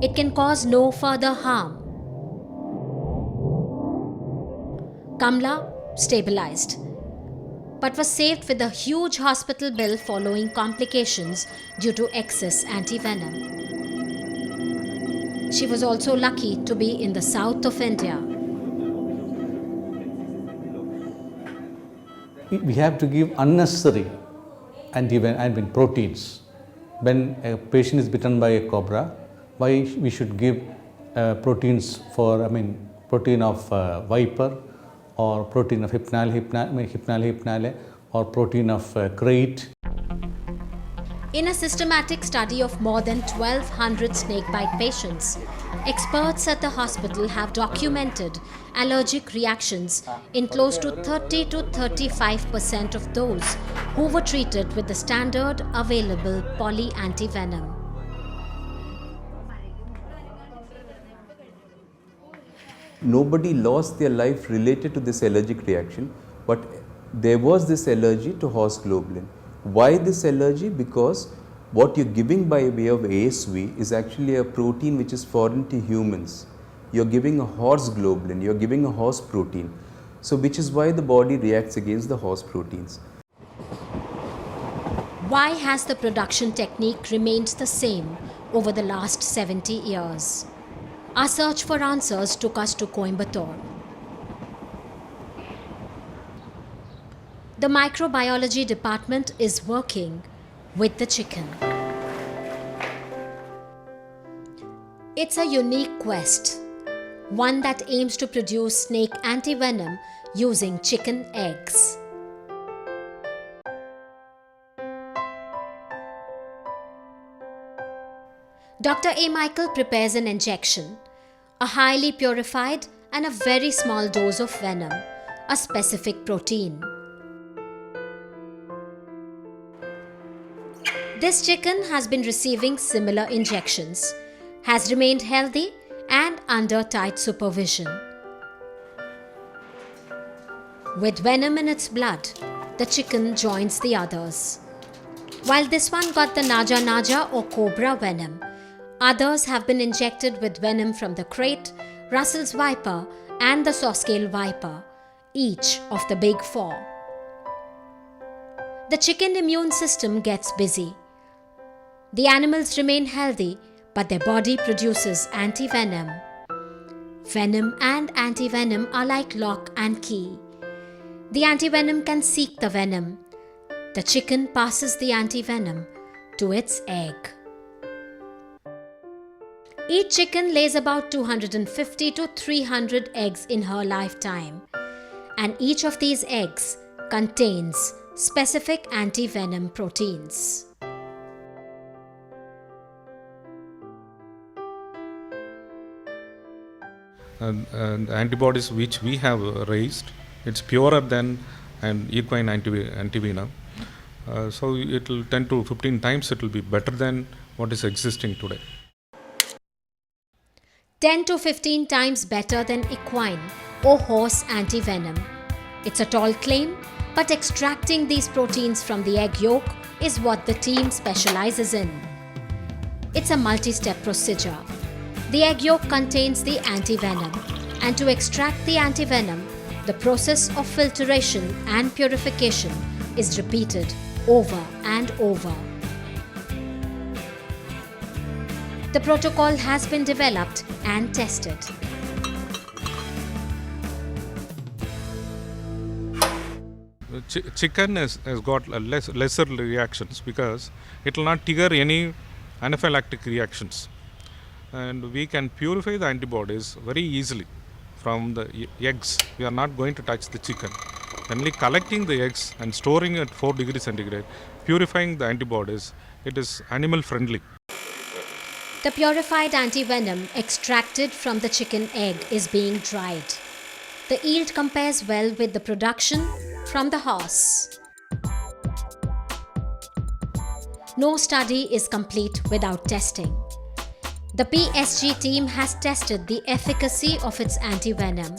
it can cause no further harm. Kamla stabilized, but was saved with a huge hospital bill following complications due to excess antivenom. She was also lucky to be in the south of India. We have to give unnecessary antivenom proteins. When a patient is bitten by a cobra, why we should give proteins protein of viper, or protein of hypnale, or protein of crate. In a systematic study of more than 1,200 snakebite patients, experts at the hospital have documented allergic reactions in close to 30 to 35% of those who were treated with the standard available polyantivenom. Nobody lost their life related to this allergic reaction, but there was this allergy to horse globulin. Why this allergy? Because what you're giving by way of ASV is actually a protein which is foreign to humans. You're giving a horse globulin, you're giving a horse protein. So which is why the body reacts against the horse proteins. Why has the production technique remained the same over the last 70 years? Our search for answers took us to Coimbatore. The microbiology department is working with the chicken. It's a unique quest, one that aims to produce snake antivenom using chicken eggs. Dr. A. Michael prepares an injection, a highly purified and a very small dose of venom, a specific protein. This chicken has been receiving similar injections, has remained healthy and under tight supervision. With venom in its blood, the chicken joins the others. While this one got the naja or cobra venom, others have been injected with venom from the crate, Russell's viper and the saw-scale viper, each of the big four. The chicken immune system gets busy. The animals remain healthy, but their body produces antivenom. Venom and antivenom are like lock and key. The antivenom can seek the venom. The chicken passes the antivenom to its egg. Each chicken lays about 250 to 300 eggs in her lifetime, and each of these eggs contains specific antivenom proteins. And the antibodies which we have raised, it's purer than an equine antivenom. So it will 10 to 15 times it will be better than what is existing today. 10 to 15 times better than equine or horse antivenom. It's a tall claim, but extracting these proteins from the egg yolk is what the team specializes in. It's a multi-step procedure. The egg yolk contains the antivenom, and to extract the antivenom, the process of filtration and purification is repeated over and over. The protocol has been developed and tested. Chicken has got lesser reactions because it will not trigger any anaphylactic reactions. And we can purify the antibodies very easily from the eggs. We are not going to touch the chicken. Only collecting the eggs and storing at 4 degrees centigrade, purifying the antibodies, it is animal friendly. The purified antivenom extracted from the chicken egg is being dried. The yield compares well with the production from the horse. No study is complete without testing. The PSG team has tested the efficacy of its antivenom.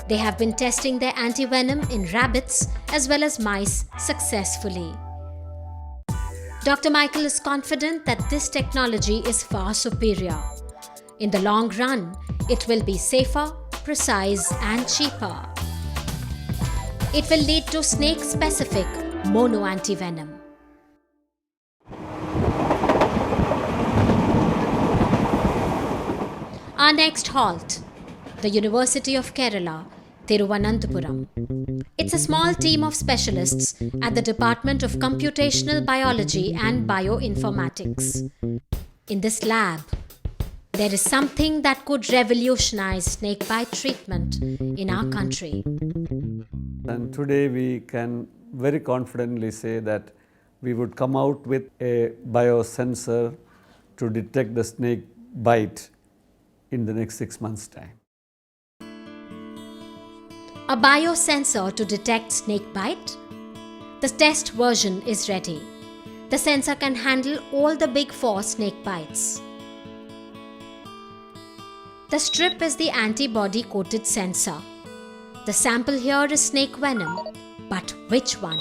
They have been testing their antivenom in rabbits as well as mice successfully. Dr. Michael is confident that this technology is far superior. In the long run, it will be safer, precise, and cheaper. It will lead to snake-specific mono-antivenom. Our next halt, the University of Kerala, Thiruvananthapuram. It's a small team of specialists at the Department of Computational Biology and Bioinformatics. In this lab, there is something that could revolutionize snakebite treatment in our country. And today we can very confidently say that we would come out with a biosensor to detect the snake bite in the next 6 months' time. A biosensor to detect snake bite? The test version is ready. The sensor can handle all the big 4 snake bites. The strip is the antibody-coated sensor. The sample here is snake venom, but which one?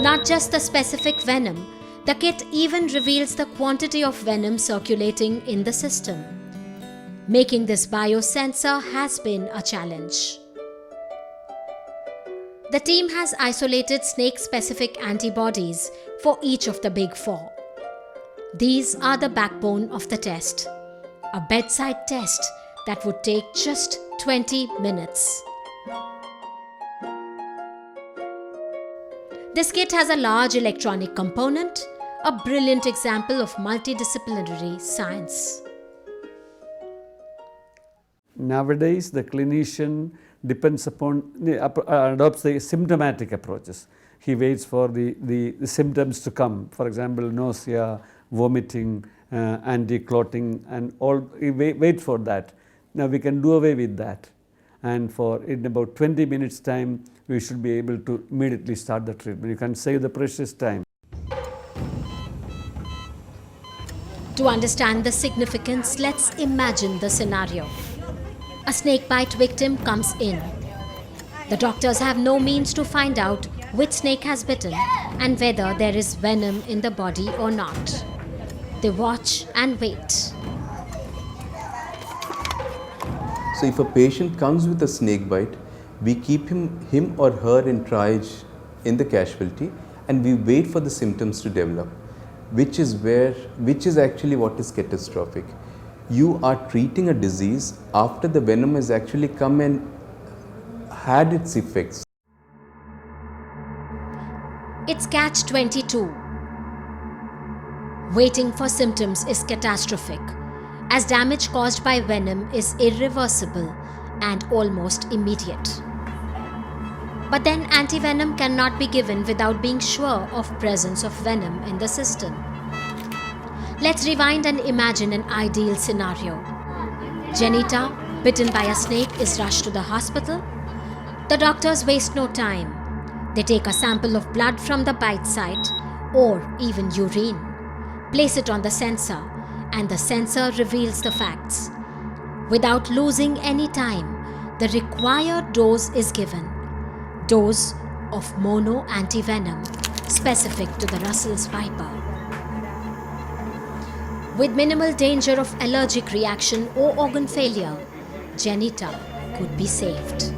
Not just the specific venom, the kit even reveals the quantity of venom circulating in the system. Making this biosensor has been a challenge. The team has isolated snake-specific antibodies for each of the big 4. These are the backbone of the test, a bedside test that would take just 20 minutes. This kit has a large electronic component, a brilliant example of multidisciplinary science. Nowadays, the clinician depends upon, adopts the symptomatic approaches. He waits for the symptoms to come, for example, nausea, vomiting, anti-clotting, and all. He wait for that. Now we can do away with that, and in about 20 minutes time, we should be able to immediately start the treatment. You can save the precious time. To understand the significance, let's imagine the scenario. A snakebite victim comes in. The doctors have no means to find out which snake has bitten and whether there is venom in the body or not. They watch and wait. So if a patient comes with a snake bite, we keep him or her in triage in the casualty, and we wait for the symptoms to develop, which is actually what is catastrophic. You are treating a disease after the venom has actually come and had its effects. It's catch-22. Waiting for symptoms is catastrophic, as damage caused by venom is irreversible and almost immediate. But then antivenom cannot be given without being sure of presence of venom in the system. Let's rewind and imagine an ideal scenario. Janita, bitten by a snake, is rushed to the hospital. The doctors waste no time. They take a sample of blood from the bite site or even urine, place it on the sensor, and the sensor reveals the facts. Without losing any time, the required dose is given. Dose of mono antivenom specific to the Russell's viper. With minimal danger of allergic reaction or organ failure, Janita could be saved.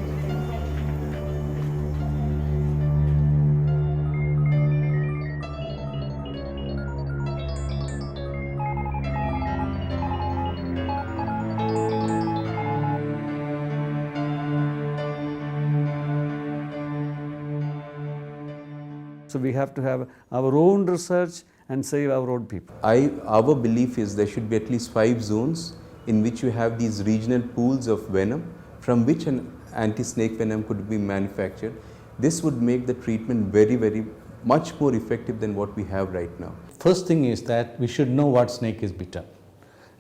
So we have to have our own research and save our own people. Our belief is there should be at least 5 zones in which you have these regional pools of venom from which an anti-snake venom could be manufactured. This would make the treatment very much more effective than what we have right now. First thing is that we should know what snake is bitten.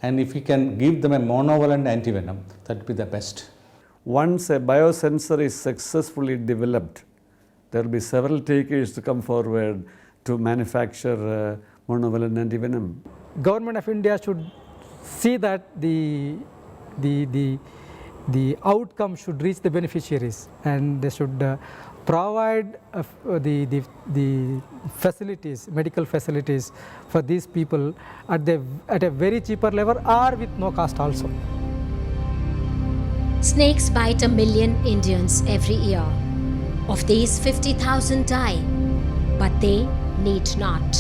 And if we can give them a monovalent antivenom, that would be the best. Once a biosensor is successfully developed, there will be several takers to come forward to manufacture monovalent antivenom. Government of India should see that the the outcome should reach the beneficiaries, and they should provide the facilities, medical facilities for these people at a very cheaper level or with no cost also. Snakes bite 1 million Indians every year. Of these, 50,000 die, but they need not.